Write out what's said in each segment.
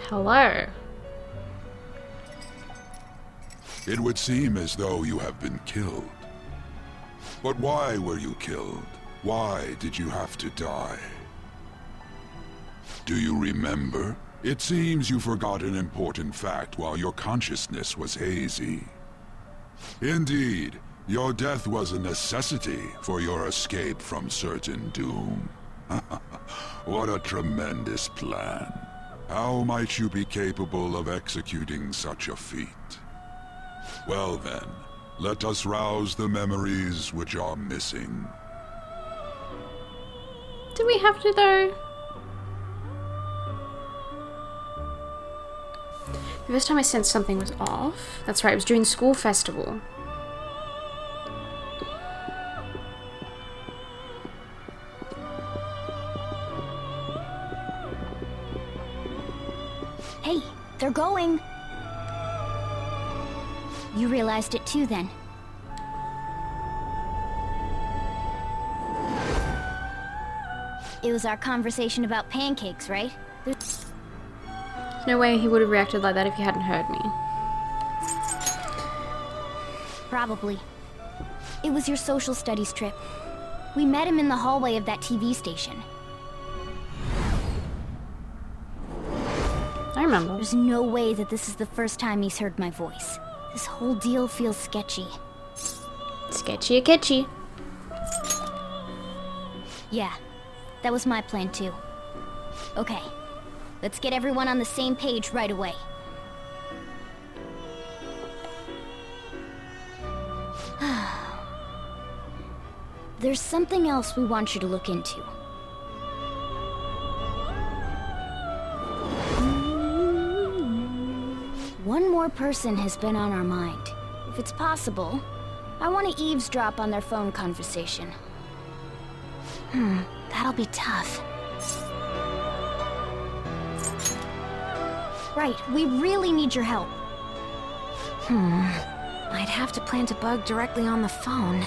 Hello. It would seem as though you have been killed. But why were you killed? Why did you have to die? Do you remember? It seems you forgot an important fact while your consciousness was hazy. Indeed, your death was a necessity for your escape from certain doom. What a tremendous plan. How might you be capable of executing such a feat? Well then, let us rouse the memories which are missing. Do we have to though? The first time I sensed something was off. That's right, it was during school festival. Hey, they're going. You realized it too then. It was our conversation about pancakes, right? There's no way he would have reacted like that if he hadn't heard me. Probably. It was your social studies trip. We met him in the hallway of that TV station. I remember. There's no way that this is the first time he's heard my voice. This whole deal feels sketchy. Sketchy or catchy. Yeah, that was my plan too. Okay, let's get everyone on the same page right away. There's something else we want you to look into. One more person has been on our mind. If it's possible, I want to eavesdrop on their phone conversation. That'll be tough. Right, we really need your help. I'd have to plant a bug directly on the phone.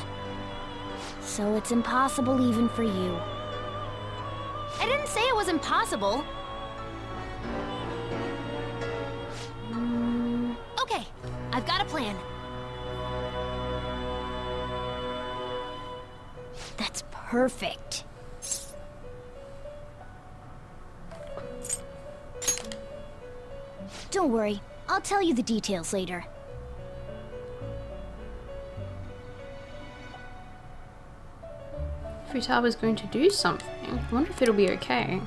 So it's impossible even for you. I didn't say it was impossible. Okay, I've got a plan. That's perfect. Don't worry, I'll tell you the details later. Futaba going to do something. I wonder if it'll be okay.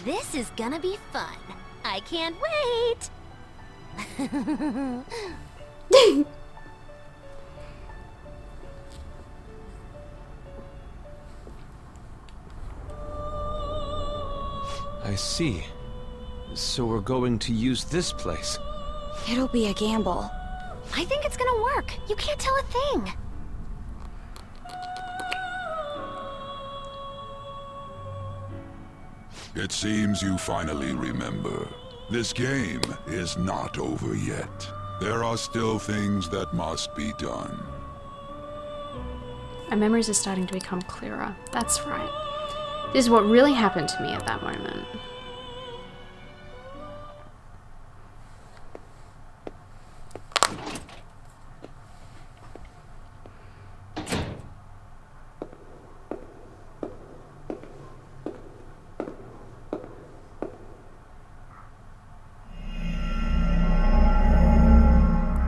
This is gonna be fun. I can't wait! I see. So we're going to use this place. It'll be a gamble. I think it's gonna work. You can't tell a thing. It seems you finally remember. This game is not over yet. There are still things that must be done. My memories are starting to become clearer. That's right. This is what really happened to me at that moment.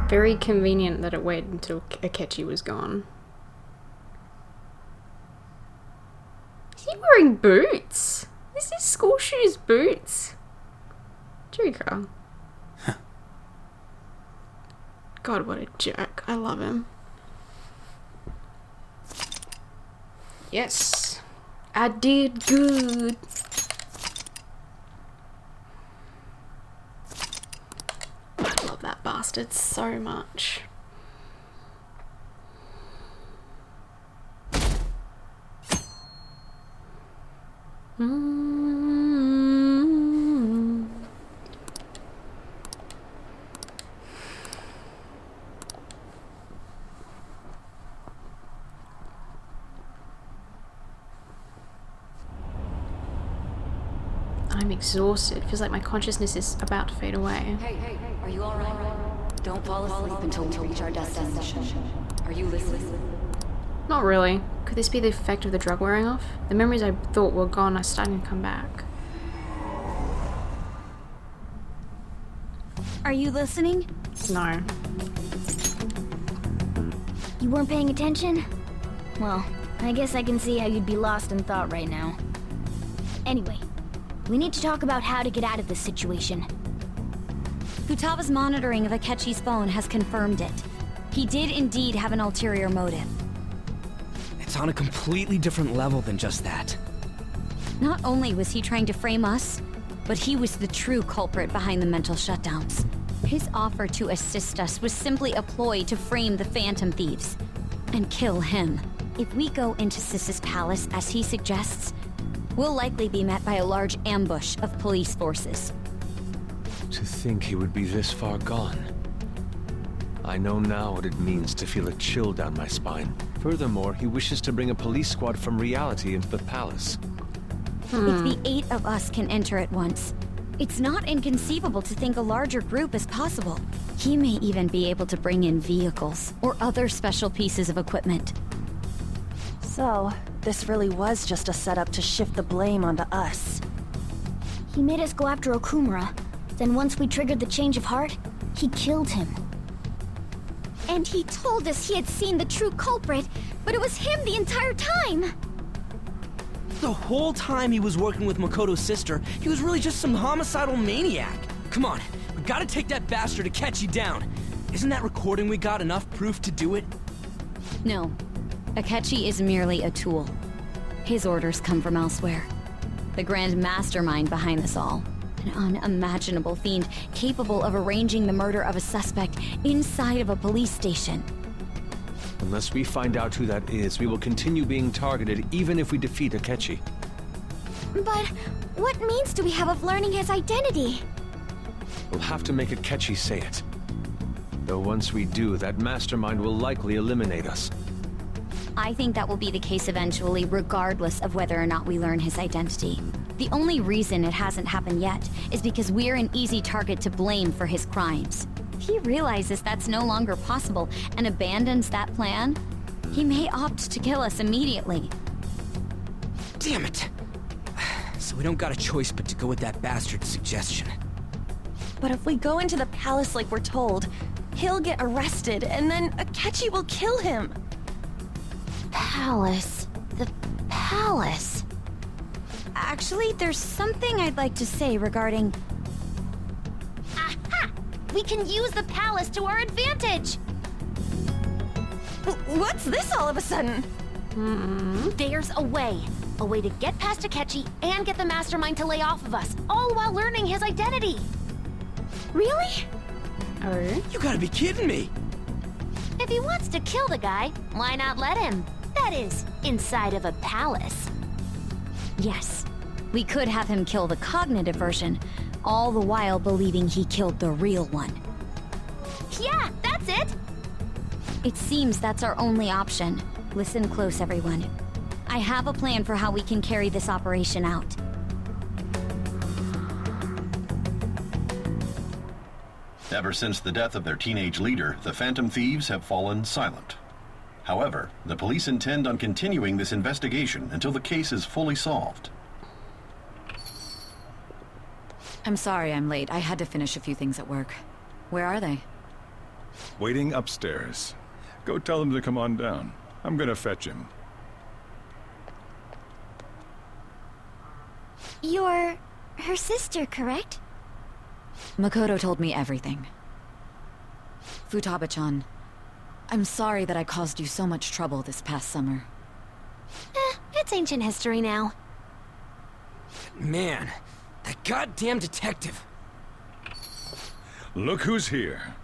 Very convenient that it waited until Akechi was gone. Is he wearing boots? Is his school shoes boots? Joker. God, what a jerk. I love him. Yes. I did good. I love that bastard so much. I'm exhausted. Feels like my consciousness is about to fade away. Hey, are you alright? Don't fall asleep until we reach our destination. Are you listening? Not really. Could this be the effect of the drug wearing off? The memories I thought were gone are starting to come back. Are you listening? No. You weren't paying attention? Well, I guess I can see how you'd be lost in thought right now. Anyway, we need to talk about how to get out of this situation. Futaba's monitoring of Akechi's phone has confirmed it. He did indeed have an ulterior motive. It's on a completely different level than just that. Not only was he trying to frame us, but he was the true culprit behind the mental shutdowns. His offer to assist us was simply a ploy to frame the Phantom Thieves and kill him. If we go into Sis's palace as he suggests, we'll likely be met by a large ambush of police forces. To think he would be this far gone. I know now what it means to feel a chill down my spine. Furthermore, he wishes to bring a police squad from reality into the palace. If the 8 of us can enter at once, it's not inconceivable to think a larger group is possible. He may even be able to bring in vehicles or other special pieces of equipment. So, this really was just a setup to shift the blame onto us. He made us go after Okumura. Then once we triggered the change of heart, he killed him. And he told us he had seen the true culprit, but it was him the entire time! The whole time he was working with Makoto's sister, he was really just some homicidal maniac. Come on, we gotta take that bastard Akechi down. Isn't that recording we got enough proof to do it? No. Akechi is merely a tool. His orders come from elsewhere. The grand mastermind behind this all. An unimaginable fiend capable of arranging the murder of a suspect inside of a police station. Unless we find out who that is, we will continue being targeted even if we defeat Akechi. But what means do we have of learning his identity? We'll have to make Akechi say it. Though once we do, that mastermind will likely eliminate us. I think that will be the case eventually, regardless of whether or not we learn his identity. The only reason it hasn't happened yet is because we're an easy target to blame for his crimes. If he realizes that's no longer possible and abandons that plan, he may opt to kill us immediately. Damn it! So we don't got a choice but to go with that bastard's suggestion. But if we go into the palace like we're told, he'll get arrested, and then Akechi will kill him. Palace. The palace. Actually, there's something I'd like to say regarding... Aha! We can use the palace to our advantage! What's this all of a sudden? There's a way. A way to get past Akechi and get the mastermind to lay off of us, all while learning his identity. Really? Oh? You gotta be kidding me! If he wants to kill the guy, why not let him? That is, inside of a palace. Yes, we could have him kill the cognitive version, all the while believing he killed the real one. Yeah, that's it! It seems that's our only option. Listen close, everyone. I have a plan for how we can carry this operation out. Ever since the death of their teenage leader, the Phantom Thieves have fallen silent. However, the police intend on continuing this investigation until the case is fully solved. I'm sorry I'm late. I had to finish a few things at work. Where are they? Waiting upstairs. Go tell them to come on down. I'm gonna fetch him. You're her sister, correct? Makoto told me everything. Futaba-chan, I'm sorry that I caused you so much trouble this past summer. It's ancient history now. Man, that goddamn detective. Look who's here.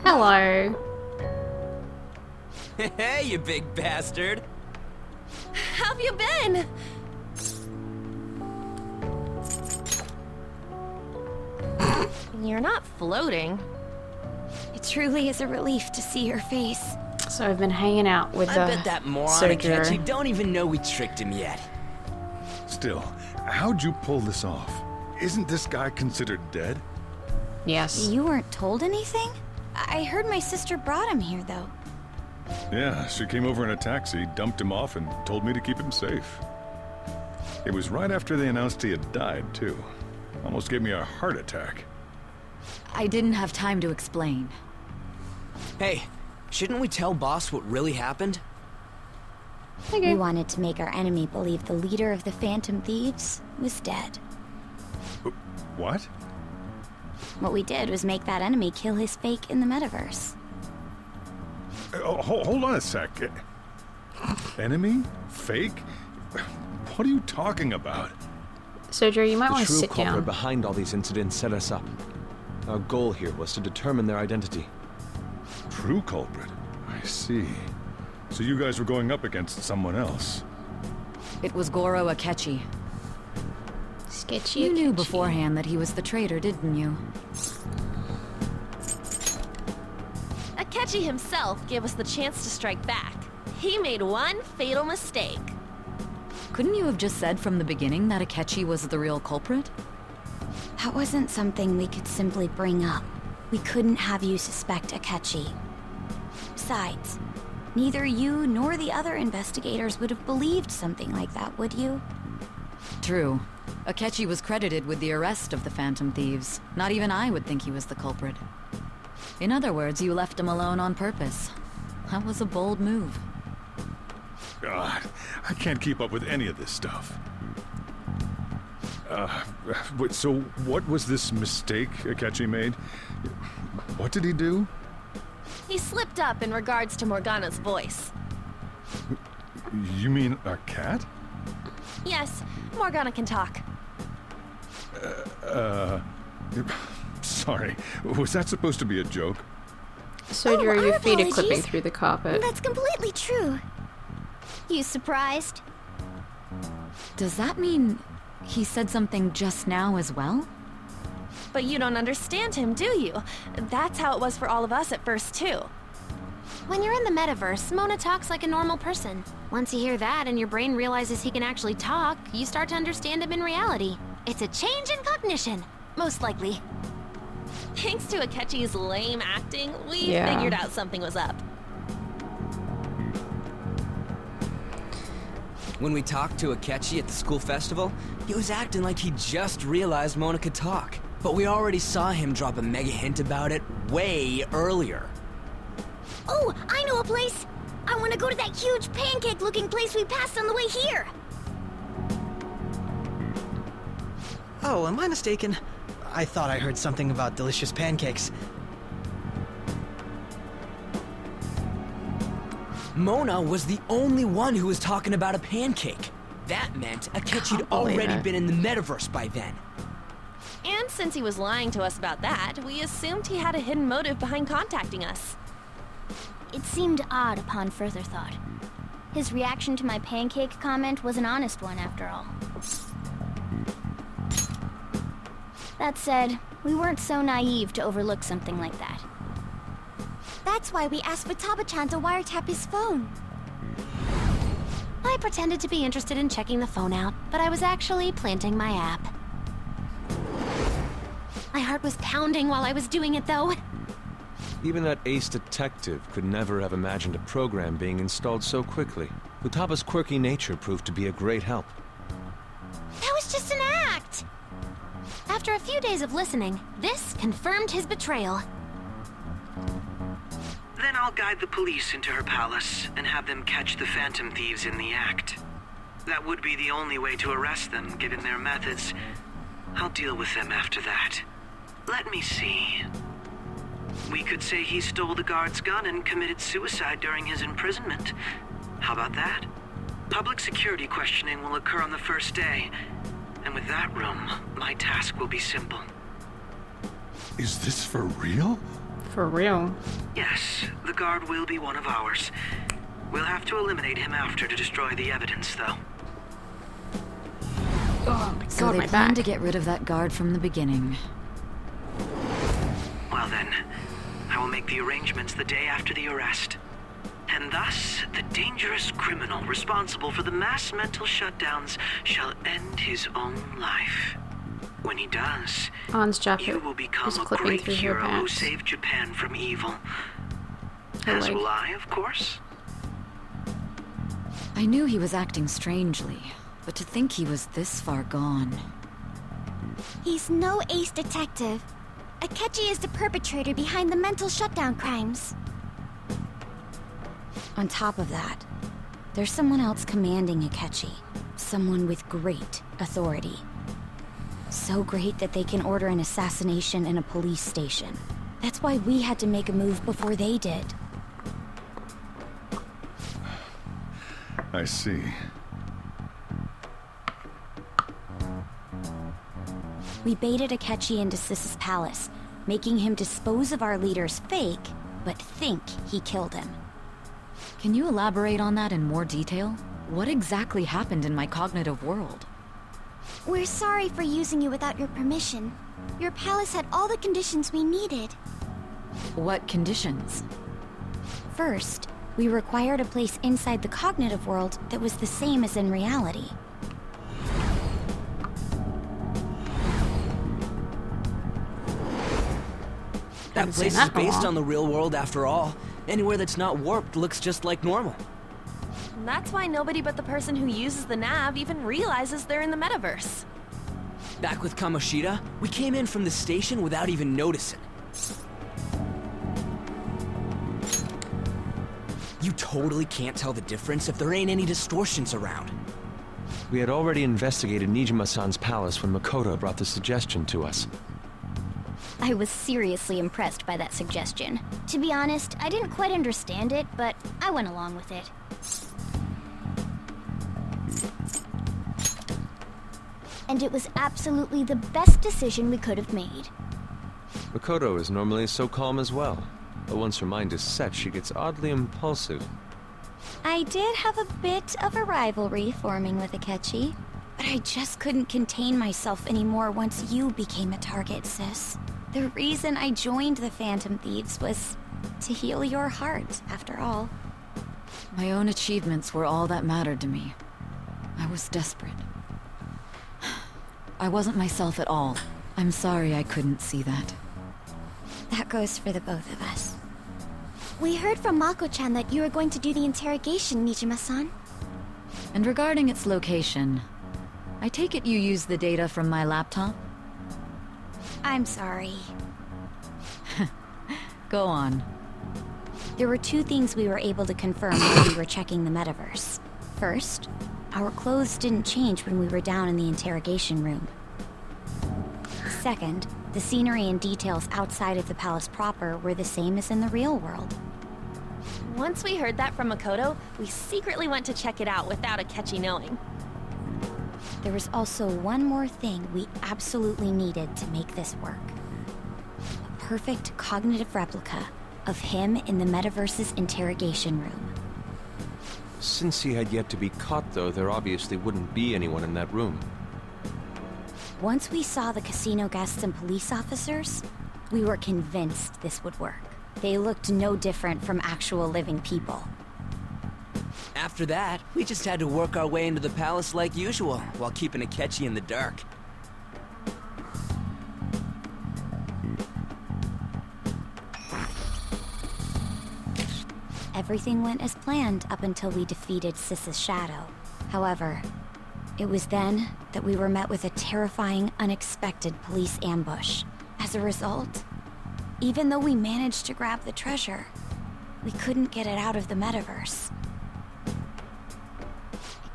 Hello. Hey, you big bastard! How have you been? You're not floating. It truly is a relief to see your face. So I've been hanging out with I the bet that moron Sojourner. Akechi don't even know we tricked him yet. Still, How'd you pull this off? Isn't this guy considered dead? Yes. You weren't told anything? I heard my sister brought him here, though. Yeah, she came over in a taxi, dumped him off, and told me to keep him safe. It was right after they announced he had died, too. Almost gave me a heart attack. I didn't have time to explain. Hey, shouldn't we tell Boss what really happened? Okay. We wanted to make our enemy believe the leader of the Phantom Thieves was dead. What? What we did was make that enemy kill his fake in the metaverse. Hold on a sec. Enemy? Fake? What are you talking about? Sojo, you might The want to true sit culprit down. behind all these incidents set us up. Our goal here was to determine their identity. True culprit? I see. So you guys were going up against someone else. It was Goro Akechi. Sketchy. You knew Akechi. beforehand that he was the traitor, didn't you? Akechi himself gave us the chance to strike back. He made one fatal mistake. Couldn't you have just said from the beginning that Akechi was the real culprit? That wasn't something we could simply bring up. We couldn't have you suspect Akechi. Besides, neither you nor the other investigators would have believed something like that, would you? True. Akechi was credited with the arrest of the Phantom Thieves. Not even I would think he was the culprit. In other words, you left him alone on purpose. That was a bold move. God, I can't keep up with any of this stuff. So what was this mistake Akechi made? What did he do? He slipped up in regards to Morgana's voice. You mean a cat? Yes, Morgana can talk. Sorry, was that supposed to be a joke? Sojo, our your feet are clipping apologies. through the carpet. That's completely true. You surprised? Does that mean he said something just now as well? But you don't understand him, do you? That's how it was for all of us at first, too. When you're in the metaverse, Mona talks like a normal person. Once you hear that and your brain realizes he can actually talk, you start to understand him in reality. It's a change in cognition, most likely. Thanks to Akechi's lame acting, we Yeah. figured out something was up. When we talked to Akechi at the school festival, he was acting like he just realized Mona could talk. But we already saw him drop a mega hint about it way earlier. Oh, I know a place! I want to go to that huge pancake-looking place we passed on the way here! Oh, am I mistaken? I thought I heard something about delicious pancakes. Mona was the only one who was talking about a pancake. That meant Akechi'd Can't believe already it. been in the metaverse by then. And since he was lying to us about that, we assumed he had a hidden motive behind contacting us. It seemed odd upon further thought. His reaction to my pancake comment was an honest one, after all. That said, we weren't so naive to overlook something like that. That's why we asked Futaba-chan to wiretap his phone. I pretended to be interested in checking the phone out, but I was actually planting my app. My heart was pounding while I was doing it, though. Even that ace detective could never have imagined a program being installed so quickly. Futaba's quirky nature proved to be a great help. That was just an act! After a few days of listening, this confirmed his betrayal. Then I'll guide the police into her palace and have them catch the Phantom Thieves in the act. That would be the only way to arrest them, given their methods. I'll deal with them after that. Let me see. We could say he stole the guard's gun and committed suicide during his imprisonment. How about that? Public security questioning will occur on the first day. And with that room, my task will be simple. Is this for real? For real. Yes, the guard will be one of ours. We'll have to eliminate him after to destroy the evidence, though. Oh my So god, they my planned back. to get rid of that guard from the beginning. Well then, I will make the arrangements the day after the arrest. And thus, the dangerous criminal responsible for the mass mental shutdowns shall end his own life. When he does, Anne's jacket you will become is a clipping great through her hero who pants. saved Japan from evil. Her As leg. will I, of course. I knew he was acting strangely, but to think he was this far gone. He's no ace detective. Akechi is the perpetrator behind the mental shutdown crimes. On top of that, there's someone else commanding Akechi. Someone with great authority. So great that they can order an assassination in a police station. That's why we had to make a move before they did. I see. We baited Akechi into Sis's palace, making him dispose of our leader's fake, but think he killed him. Can you elaborate on that in more detail? What exactly happened in my cognitive world? We're sorry for using you without your permission. Your palace had all the conditions we needed. What conditions? First, we required a place inside the cognitive world that was the same as in reality. That place is based on the real world after all. Anywhere that's not warped looks just like normal. That's why nobody but the person who uses the nav even realizes they're in the metaverse. Back with Kamoshida, we came in from the station without even noticing. You totally can't tell the difference if there ain't any distortions around. We had already investigated Nijima-san's palace when Makoto brought the suggestion to us. I was seriously impressed by that suggestion. To be honest, I didn't quite understand it, but I went along with it. And it was absolutely the best decision we could have made. Makoto is normally so calm as well, but once her mind is set, she gets oddly impulsive. I did have a bit of a rivalry forming with Akechi, but I just couldn't contain myself anymore once you became a target, Sis. The reason I joined the Phantom Thieves was to heal your heart, after all. My own achievements were all that mattered to me. I was desperate. I wasn't myself at all. I'm sorry I couldn't see that. That goes for the both of us. We heard from Mako-chan that you were going to do the interrogation, Nijima-san. And regarding its location, I take it you used the data from my laptop? I'm sorry. Go on. There were two things we were able to confirm when we were checking the metaverse. First, our clothes didn't change when we were down in the interrogation room. Second, the scenery and details outside of the palace proper were the same as in the real world. Once we heard that from Makoto, we secretly went to check it out without Akechi knowing. There was also one more thing we absolutely needed to make this work. A perfect cognitive replica of him in the metaverse's interrogation room. Since he had yet to be caught, though, there obviously wouldn't be anyone in that room. Once we saw the casino guests and police officers, we were convinced this would work. They looked no different from actual living people. After that, we just had to work our way into the palace like usual, while keeping Akechi in the dark. Everything went as planned up until we defeated Sis's shadow. However, it was then that we were met with a terrifying, unexpected police ambush. As a result, even though we managed to grab the treasure, we couldn't get it out of the metaverse.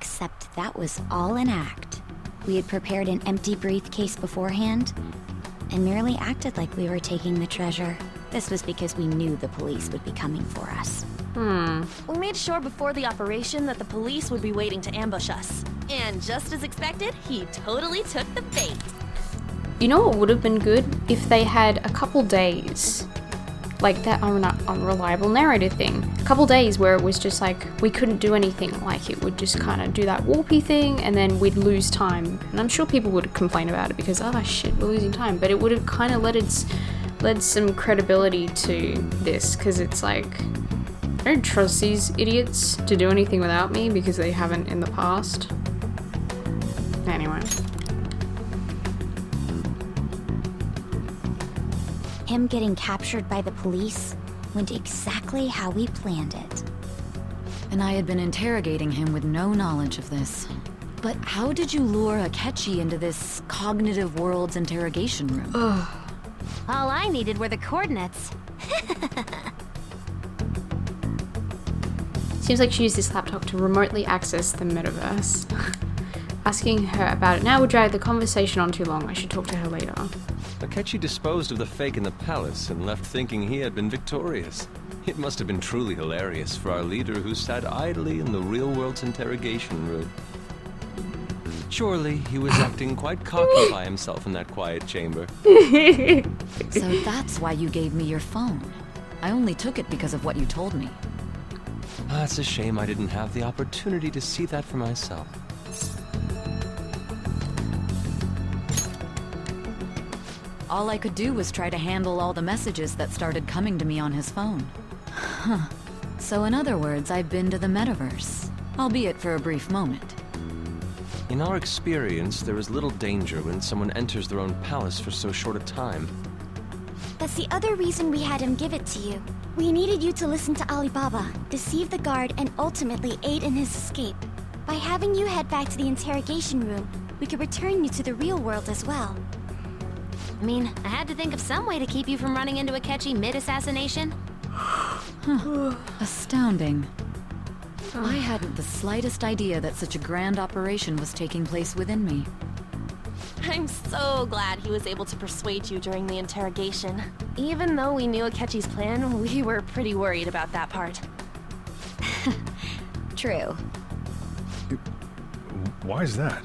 Except that was all an act. We had prepared an empty briefcase beforehand, and merely acted like we were taking the treasure. This was because we knew the police would be coming for us. We made sure before the operation that the police would be waiting to ambush us. And just as expected, he totally took the bait. You know what would have been good? If they had a couple days, like that unreliable narrator thing. A couple days where it was just like, we couldn't do anything. Like it would just kind of do that warpy thing and then we'd lose time. And I'm sure people would complain about it because, oh shit, we're losing time. But it would have kind of led some credibility to this because it's like, I don't trust these idiots to do anything without me because they haven't in the past. Anyway. Him getting captured by the police went exactly how we planned it. And I had been interrogating him with no knowledge of this. But how did you lure Akechi into this cognitive world's interrogation room? All I needed were the coordinates. Seems like she used this laptop to remotely access the metaverse. Asking her about it now would drag the conversation on too long. I should talk to her later. Akechi disposed of the fake in the palace and left thinking he had been victorious. It must have been truly hilarious for our leader who sat idly in the real world's interrogation room. Surely he was acting quite cocky by himself in that quiet chamber. So that's why you gave me your phone. I only took it because of what you told me. It's a shame I didn't have the opportunity to see that for myself. All I could do was try to handle all the messages that started coming to me on his phone. Huh. So in other words, I've been to the metaverse, albeit for a brief moment. In our experience, there is little danger when someone enters their own palace for so short a time. That's the other reason we had him give it to you. We needed you to listen to Alibaba, deceive the guard, and ultimately aid in his escape. By having you head back to the interrogation room, we could return you to the real world as well. I mean, I had to think of some way to keep you from running into Akechi mid-assassination. Astounding. I hadn't the slightest idea that such a grand operation was taking place within me. I'm so glad he was able to persuade you during the interrogation. Even though we knew Akechi's plan, we were pretty worried about that part. True. Why is that?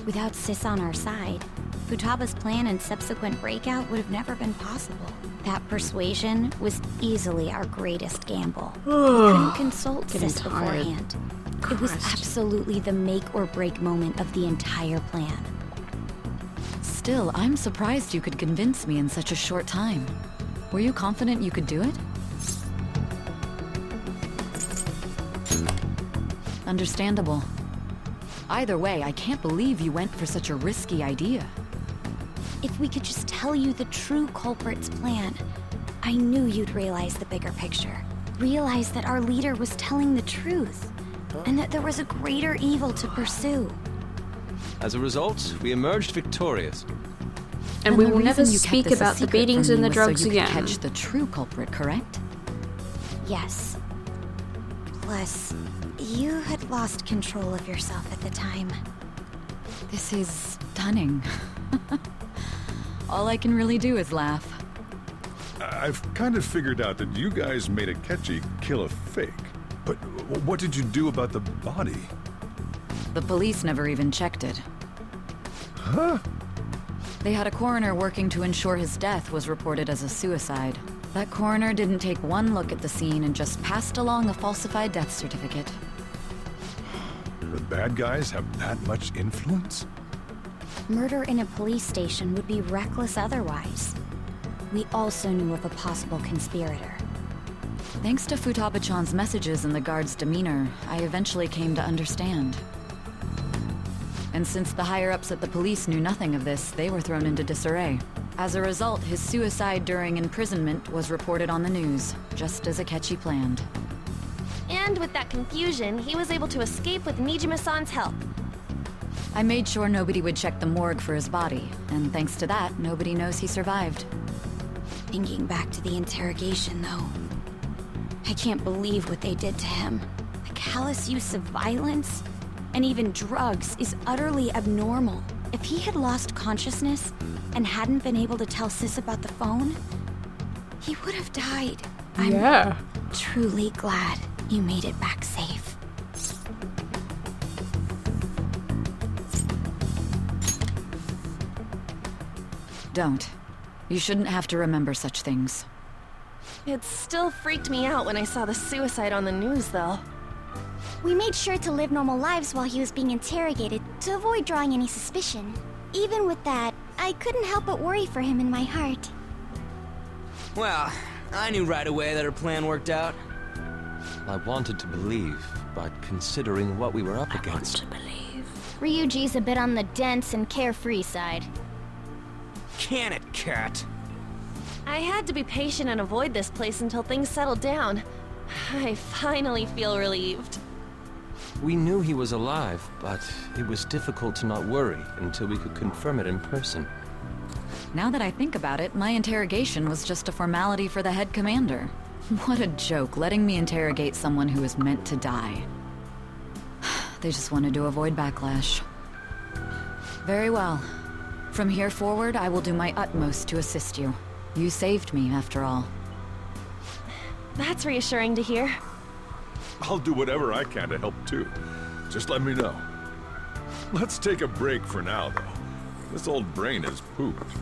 Without Sis on our side, Futaba's plan and subsequent breakout would have never been possible. That persuasion was easily our greatest gamble. We couldn't consult Sis beforehand. It was absolutely the make or break moment of the entire plan. Still, I'm surprised you could convince me in such a short time. Were you confident you could do it? Understandable. Either way, I can't believe you went for such a risky idea. If we could just tell you the true culprit's plan, I knew you'd realize the bigger picture. Realize that our leader was telling the truth, and that there was a greater evil to pursue. As a result, we emerged victorious. And we will never speak about the beatings and the drugs so you again. Could catch the true culprit, correct? Yes. Plus, you had lost control of yourself at the time. This is stunning. All I can really do is laugh. I've kind of figured out that you guys made Akechi kill a fake. But what did you do about the body? The police never even checked it. Huh? They had a coroner working to ensure his death was reported as a suicide. That coroner didn't take one look at the scene and just passed along a falsified death certificate. The bad guys have that much influence? Murder in a police station would be reckless otherwise. We also knew of a possible conspirator. Thanks to Futaba-chan's messages and the guard's demeanor, I eventually came to understand. And since the higher-ups at the police knew nothing of this, they were thrown into disarray. As a result, his suicide during imprisonment was reported on the news, just as Akechi planned. And with that confusion, he was able to escape with Nijima-san's help. I made sure nobody would check the morgue for his body, and thanks to that, nobody knows he survived. Thinking back to the interrogation, though, I can't believe what they did to him. The callous use of violence, and even drugs, is utterly abnormal. If he had lost consciousness and hadn't been able to tell Sis about the phone, he would have died. I'm truly glad you made it back safe. Don't. You shouldn't have to remember such things. It still freaked me out when I saw the suicide on the news, though. We made sure to live normal lives while he was being interrogated to avoid drawing any suspicion. Even with that, I couldn't help but worry for him in my heart. Well, I knew right away that her plan worked out. I wanted to believe, but considering what we were up against... Ryuji's a bit on the dense and carefree side. Can it, cat? I had to be patient and avoid this place until things settled down. I finally feel relieved. We knew he was alive, but it was difficult to not worry until we could confirm it in person. Now that I think about it, my interrogation was just a formality for the head commander. What a joke, letting me interrogate someone who is meant to die. They just wanted to avoid backlash. Very well. From here forward, I will do my utmost to assist you. You saved me, after all. That's reassuring to hear. I'll do whatever I can to help too. Just let me know. Let's take a break for now, though. This old brain is pooped.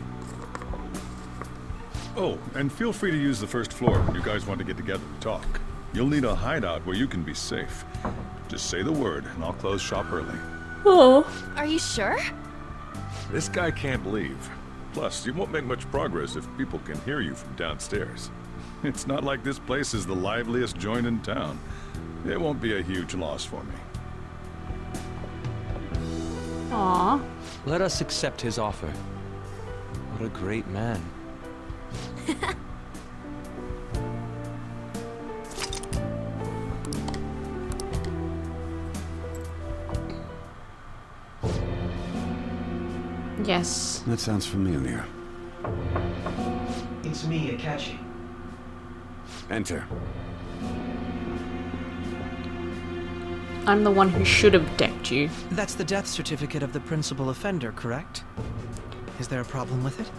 Oh, and feel free to use the first floor if you guys want to get together and talk. You'll need a hideout where you can be safe. Just say the word, and I'll close shop early. Oh. Are you sure? This guy can't leave. Plus, you won't make much progress if people can hear you from downstairs. It's not like this place is the liveliest joint in town. It won't be a huge loss for me. Aww. Let us accept his offer. What a great man. Yes. That sounds familiar. It's me, Akechi. Enter. I'm the one who should have decked you. That's the death certificate of the principal offender, correct? Is there a problem with it?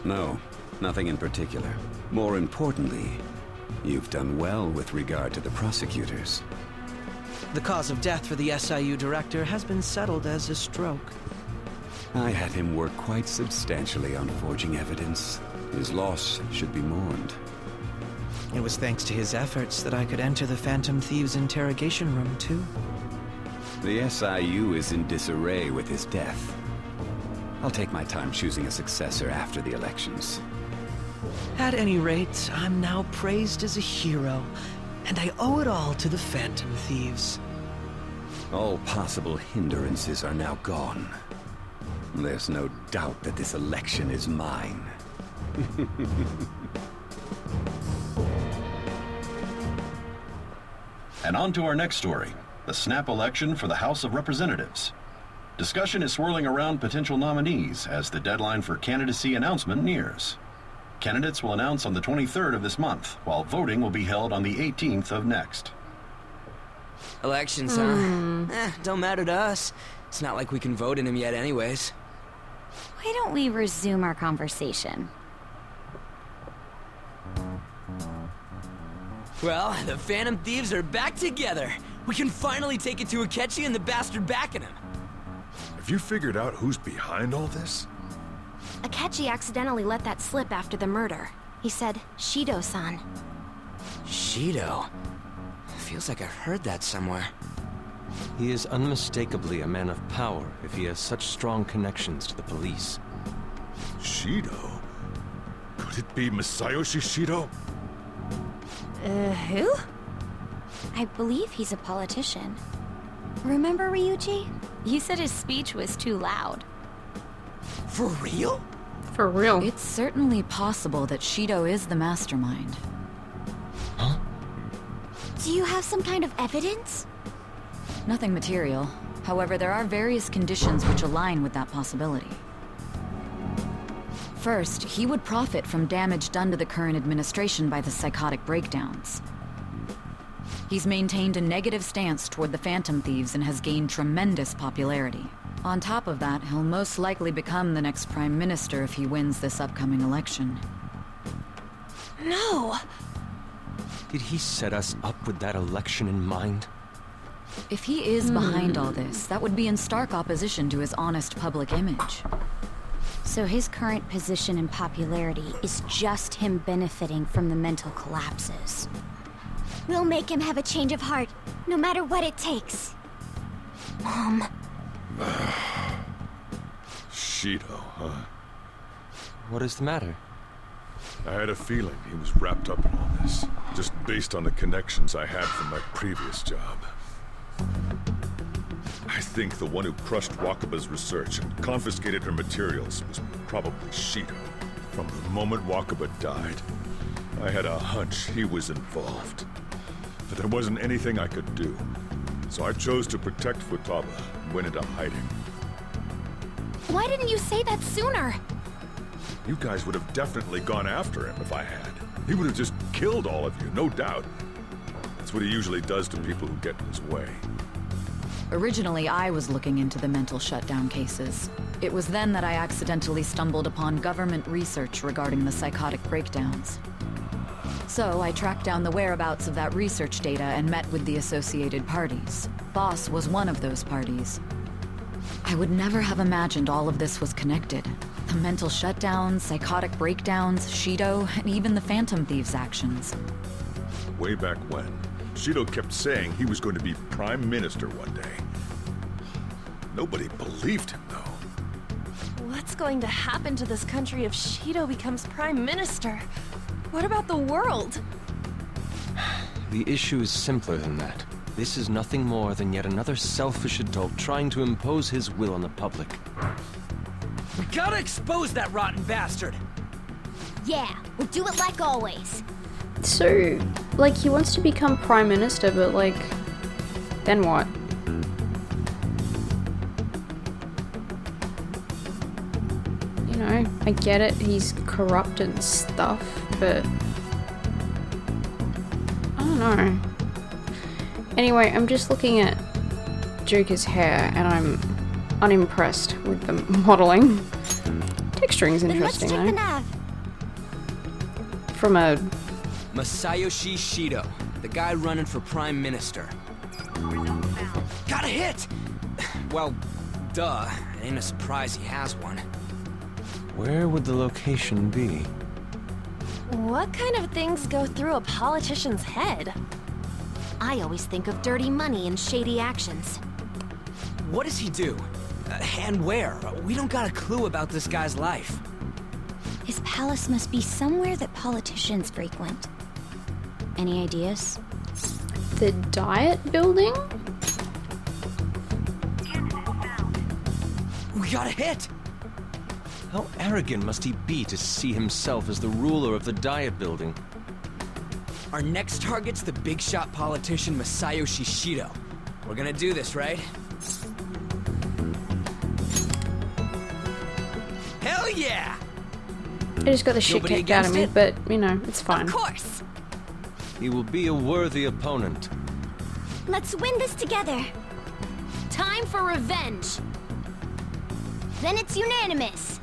No, nothing in particular. More importantly, you've done well with regard to the prosecutors. The cause of death for the SIU director has been settled as a stroke. I had him work quite substantially on forging evidence. His loss should be mourned. It was thanks to his efforts that I could enter the Phantom Thieves' interrogation room, too. The SIU is in disarray with his death. I'll take my time choosing a successor after the elections. At any rate, I'm now praised as a hero, and I owe it all to the Phantom Thieves. All possible hindrances are now gone. There's no doubt that this election is mine. And on to our next story, the snap election for the House of Representatives. Discussion is swirling around potential nominees as the deadline for candidacy announcement nears. Candidates will announce on the 23rd of this month, while voting will be held on the 18th of next. Elections, huh? Don't matter to us. It's not like we can vote in them yet anyways. Why don't we resume our conversation? Well, the Phantom Thieves are back together. We can finally take it to Akechi and the bastard backing him. Have you figured out who's behind all this? Akechi accidentally let that slip after the murder. He said, Shido-san. Shido? Feels like I've heard that somewhere. He is unmistakably a man of power if he has such strong connections to the police. Shido? Could it be Masayoshi Shido? Who? I believe he's a politician. Remember Ryuji? You said his speech was too loud. For real? For real. It's certainly possible that Shido is the mastermind. Huh? Do you have some kind of evidence? Nothing material. However, there are various conditions which align with that possibility. First, he would profit from damage done to the current administration by the psychotic breakdowns. He's maintained a negative stance toward the Phantom Thieves and has gained tremendous popularity. On top of that, he'll most likely become the next Prime Minister if he wins this upcoming election. No! Did he set us up with that election in mind? If he is behind all this, that would be in stark opposition to his honest public image. So his current position and popularity is just him benefiting from the mental collapses. We'll make him have a change of heart, no matter what it takes. Mom. Shido, huh? What is the matter? I had a feeling he was wrapped up in all this. just based on the connections I had from my previous job. I think the one who crushed Wakaba's research and confiscated her materials was probably Shido. From the moment Wakaba died, I had a hunch he was involved. But there wasn't anything I could do. So I chose to protect Futaba and went into hiding. Why didn't you say that sooner? You guys would have definitely gone after him if I had. He would have just killed all of you, no doubt. That's what he usually does to people who get in his way. Originally, I was looking into the mental shutdown cases. It was then that I accidentally stumbled upon government research regarding the psychotic breakdowns. So I tracked down the whereabouts of that research data and met with the associated parties. Boss was one of those parties. I would never have imagined all of this was connected. The mental shutdowns, psychotic breakdowns, Shido, and even the Phantom Thieves' actions. Way back when, Shido kept saying he was going to be Prime Minister one day. Nobody believed him, though. What's going to happen to this country if Shido becomes Prime Minister? What about the world? The issue is simpler than that. This is nothing more than yet another selfish adult trying to impose his will on the public. We gotta expose that rotten bastard! Yeah, we'll do it like always. So, like, he wants to become Prime Minister, but, like, then what? You know, I get it, he's corrupt and stuff, but I don't know. Anyway, I'm just looking at Joker's hair, and I'm unimpressed with the modeling. Texturing's interesting, though. From a... Masayoshi Shido, the guy running for Prime Minister. Got a hit! Well, duh. It ain't a surprise he has one. Where would the location be? What kind of things go through a politician's head? I always think of dirty money and shady actions. What does he do? And where? We don't got a clue about this guy's life. His palace must be somewhere that politicians frequent. Any ideas? The Diet Building? We got a hit! How arrogant must he be to see himself as the ruler of the Diet Building? Our next target's the big shot politician Masayoshi Shido. We're gonna do this, right? Hell yeah! I just got the shit Nobody kicked out of me, against but, you know, it's fine. Of course! He will be a worthy opponent. Let's win this together. Time for revenge. Then it's unanimous.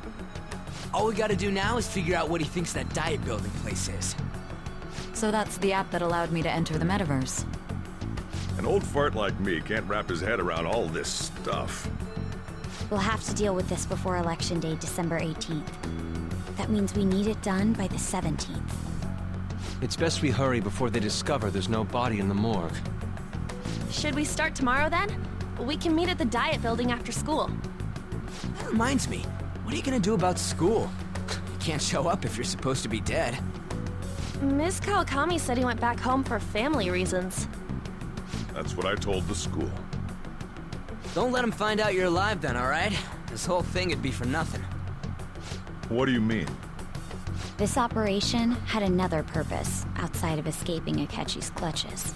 All we gotta do now is figure out what he thinks that Diet Building place is. So that's the app that allowed me to enter the metaverse. An old fart like me can't wrap his head around all this stuff. We'll have to deal with this before Election Day, December 18th. That means we need it done by the 17th. It's best we hurry before they discover there's no body in the morgue. Should we start tomorrow then? We can meet at the Diet Building after school. That reminds me, what are you gonna do about school? You can't show up if you're supposed to be dead. Ms. Kawakami said he went back home for family reasons. That's what I told the school. Don't let him find out you're alive then, alright? This whole thing would be for nothing. What do you mean? This operation had another purpose outside of escaping Akechi's clutches.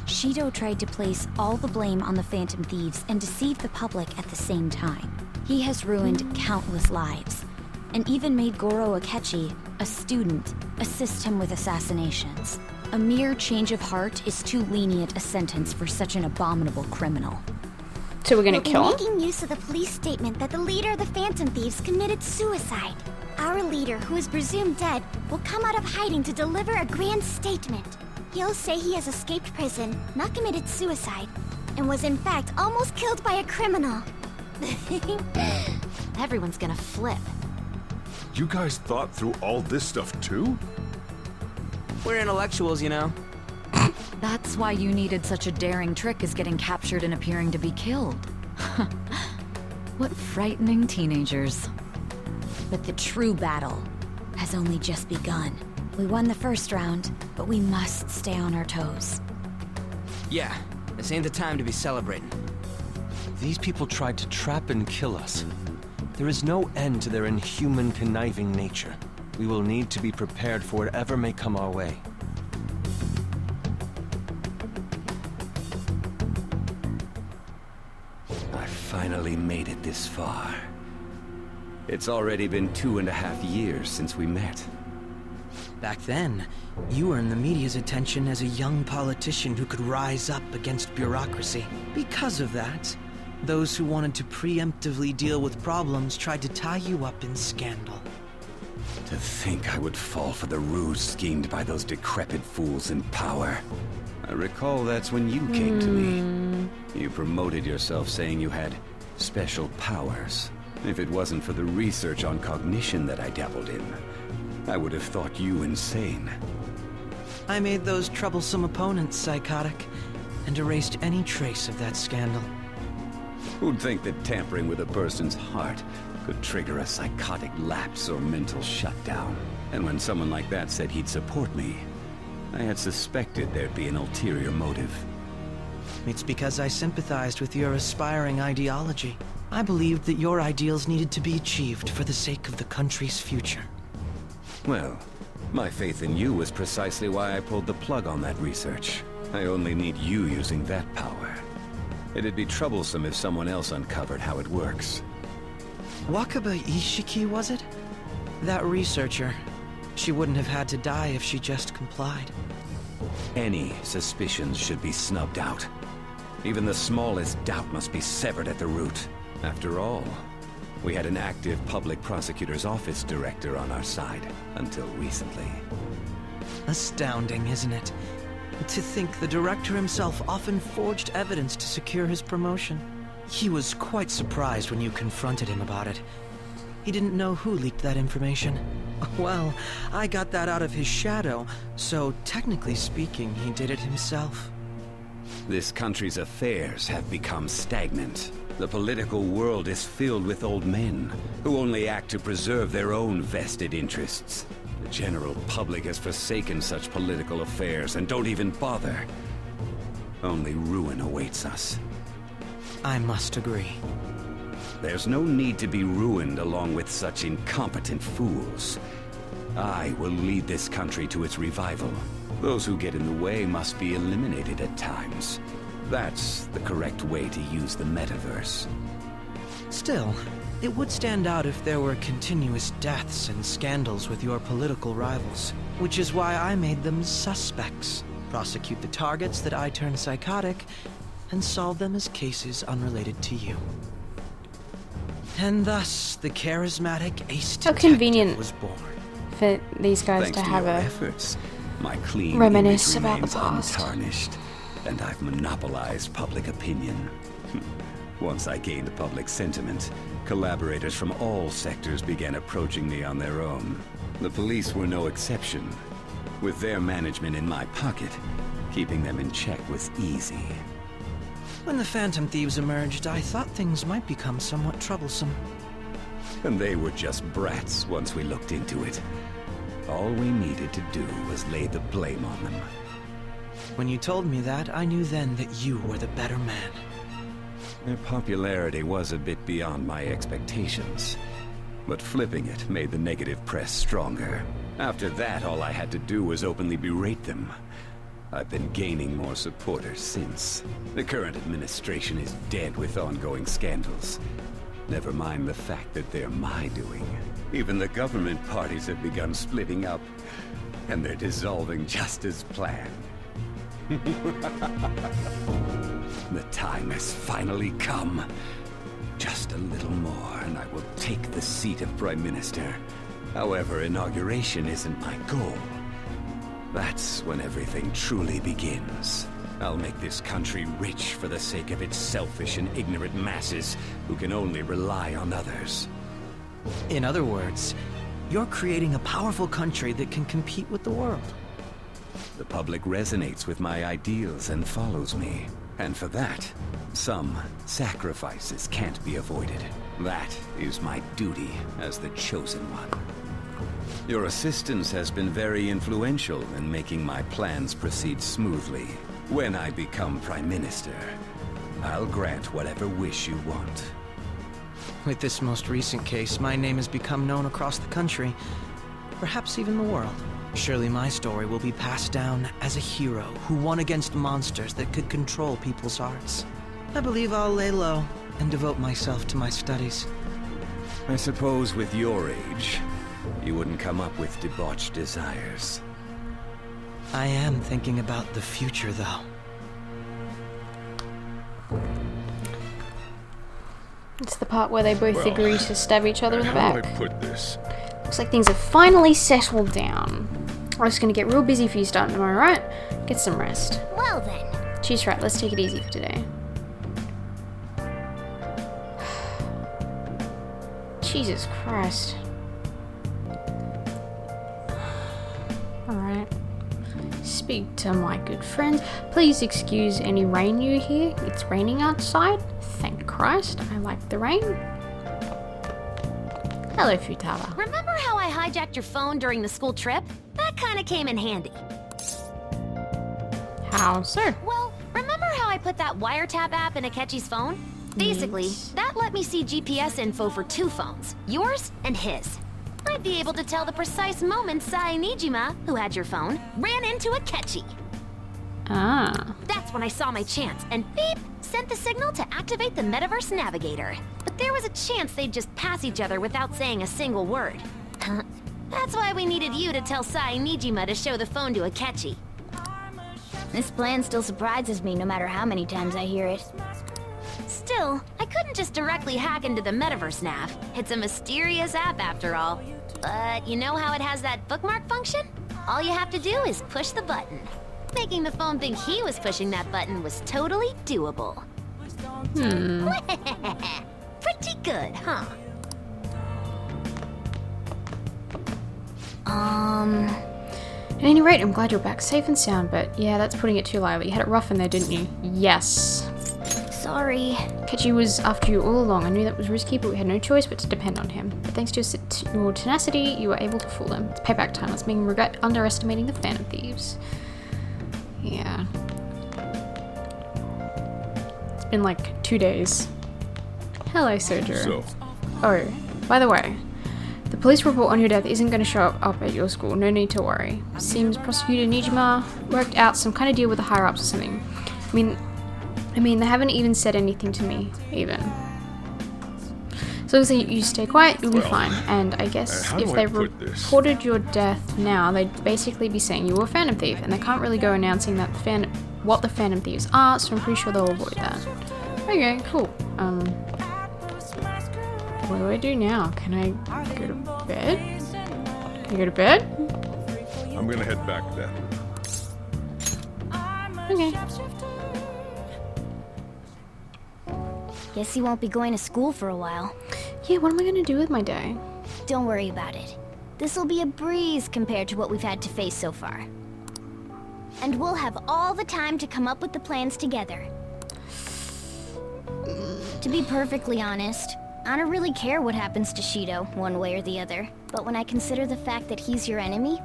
Shido tried to place all the blame on the Phantom Thieves and deceive the public at the same time. He has ruined countless lives, and even made Goro Akechi, a student, assist him with assassinations. A mere change of heart is too lenient a sentence for such an abominable criminal. So we're gonna kill him? Making use of the police statement that the leader of the Phantom Thieves committed suicide. Our leader, who is presumed dead, will come out of hiding to deliver a grand statement. He'll say he has escaped prison, not committed suicide, and was in fact almost killed by a criminal. Everyone's gonna flip. You guys thought through all this stuff too? We're intellectuals, you know. That's why you needed such a daring trick as getting captured and appearing to be killed. What frightening teenagers. But the true battle has only just begun. We won the first round, but we must stay on our toes. Yeah, this ain't the time to be celebrating. These people tried to trap and kill us. There is no end to their inhuman, conniving nature. We will need to be prepared for whatever may come our way. I finally made it this far. It's already been 2.5 years since we met. Back then, you earned the media's attention as a young politician who could rise up against bureaucracy. Because of that, those who wanted to preemptively deal with problems tried to tie you up in scandal. To think I would fall for the ruse schemed by those decrepit fools in power. I recall that's when you came to me. You promoted yourself saying you had special powers. If it wasn't for the research on cognition that I dabbled in, I would have thought you insane. I made those troublesome opponents psychotic, and erased any trace of that scandal. Who'd think that tampering with a person's heart could trigger a psychotic lapse or mental shutdown? And when someone like that said he'd support me, I had suspected there'd be an ulterior motive. It's because I sympathized with your aspiring ideology. I believed that your ideals needed to be achieved for the sake of the country's future. Well, my faith in you was precisely why I pulled the plug on that research. I only need you using that power. It'd be troublesome if someone else uncovered how it works. Wakaba Ishiki, was it? That researcher. She wouldn't have had to die if she just complied. Any suspicions should be snubbed out. Even the smallest doubt must be severed at the root. After all, we had an active public prosecutor's office director on our side, until recently. Astounding, isn't it? To think the director himself often forged evidence to secure his promotion. He was quite surprised when you confronted him about it. He didn't know who leaked that information. Well, I got that out of his shadow, so technically speaking, he did it himself. This country's affairs have become stagnant. The political world is filled with old men who only act to preserve their own vested interests. The general public has forsaken such political affairs and don't even bother. Only ruin awaits us. I must agree. There's no need to be ruined along with such incompetent fools. I will lead this country to its revival. Those who get in the way must be eliminated at times. That's the correct way to use the metaverse. Still, it would stand out if there were continuous deaths and scandals with your political rivals, which is why I made them suspects. Prosecute the targets that I turned psychotic, and solve them as cases unrelated to you. And thus, the charismatic ace How detective convenient was born. for these guys Thanks to to have your a efforts, my clean reminisce image about the remains past. untarnished, and I've monopolized public opinion. Once I gained public sentiment, collaborators from all sectors began approaching me on their own. The police were no exception. With their management in my pocket, keeping them in check was easy. When the Phantom Thieves emerged, I thought things might become somewhat troublesome. And they were just brats once we looked into it. All we needed to do was lay the blame on them. When you told me that, I knew then that you were the better man. Their popularity was a bit beyond my expectations. But flipping it made the negative press stronger. After that, all I had to do was openly berate them. I've been gaining more supporters since. The current administration is dead with ongoing scandals. Never mind the fact that they're my doing. Even the government parties have begun splitting up, and they're dissolving just as planned. The time has finally come. Just a little more, and I will take the seat of Prime Minister. However, inauguration isn't my goal. That's when everything truly begins. I'll make this country rich for the sake of its selfish and ignorant masses who can only rely on others. In other words, you're creating a powerful country that can compete with the world. The public resonates with my ideals and follows me. And for that, some sacrifices can't be avoided. That is my duty as the Chosen One. Your assistance has been very influential in making my plans proceed smoothly. When I become Prime Minister, I'll grant whatever wish you want. With this most recent case, my name has become known across the country, perhaps even the world. Surely my story will be passed down as a hero who won against monsters that could control people's hearts. I believe I'll lay low and devote myself to my studies. I suppose with your age, you wouldn't come up with debauched desires. I am thinking about the future, though. It's the part where they both agree to stab each other in the How back. do I put this? Looks like things have finally settled down. I'm just gonna get real busy for you starting tomorrow, right? Get some rest. Well then. She's right, let's take it easy for today. Jesus Christ. Alright. Speak to my good friends. Please excuse any rain you hear. It's raining outside. Thank Christ. I like the rain. Hello, Futaba. Remember how I hijacked your phone during the school trip? That kinda came in handy. How so? Well, remember how I put that wiretap app in Akechi's phone? Basically, that let me see GPS info for 2 phones, yours and his. I'd be able to tell the precise moment Sai Nijima, who had your phone, ran into Akechi. Ah. That's when I saw my chance, and beep, sent the signal to activate the Metaverse Navigator. But there was a chance they'd just pass each other without saying a single word. That's why we needed you to tell Sai Nijima to show the phone to Akechi. This plan still surprises me no matter how many times I hear it. Still, I couldn't just directly hack into the Metaverse Nav. It's a mysterious app after all. But you know how it has that bookmark function? All you have to do is push the button. Making the phone think he was pushing that button was totally doable. Pretty good, huh? At any rate, I'm glad you're back safe and sound, but yeah, that's putting it too lightly. You had it rough in there, didn't you? Yes. Sorry. Kechi was after you all along. I knew that was risky, but we had no choice but to depend on him. But thanks to your tenacity, you were able to fool him. It's payback time. Let's make him regret underestimating the Phantom Thieves. Yeah. It's been like 2 days. Hello, Sojo. So, Oh, by the way, the police report on your death isn't going to show up at your school. No need to worry. Seems Prosecutor Nijima worked out some kind of deal with the higher ups or something. I mean, they haven't even said anything to me, even. So as long as you stay quiet, you'll be fine. And I guess how if do they I put this? reported your death now, they'd basically be saying you were a Phantom Thief, and they can't really go announcing that what the Phantom Thieves are, so I'm pretty sure they'll avoid that. Okay, cool. What do I do now? Can I go to bed? Can I go to bed? I'm gonna head back then. Okay. Guess you won't be going to school for a while. Yeah, what am I gonna do with my day? Don't worry about it. This'll be a breeze compared to what we've had to face so far. And we'll have all the time to come up with the plans together. To be perfectly honest, I don't really care what happens to Shido, one way or the other. But when I consider the fact that he's your enemy,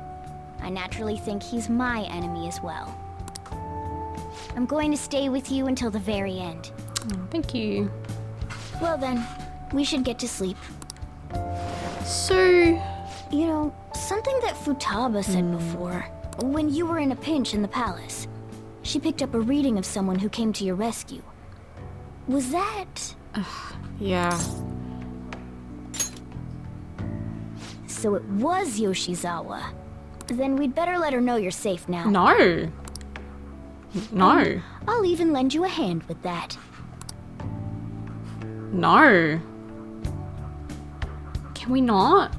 I naturally think he's my enemy as well. I'm going to stay with you until the very end. Oh, thank you. Well then, we should get to sleep. So, You know, something that Futaba said before, when you were in a pinch in the palace, she picked up a reading of someone who came to your rescue. Was that... yeah. So it was Yoshizawa. Then we'd better let her know you're safe now. No. No. I'll even lend you a hand with that. No. Can we not?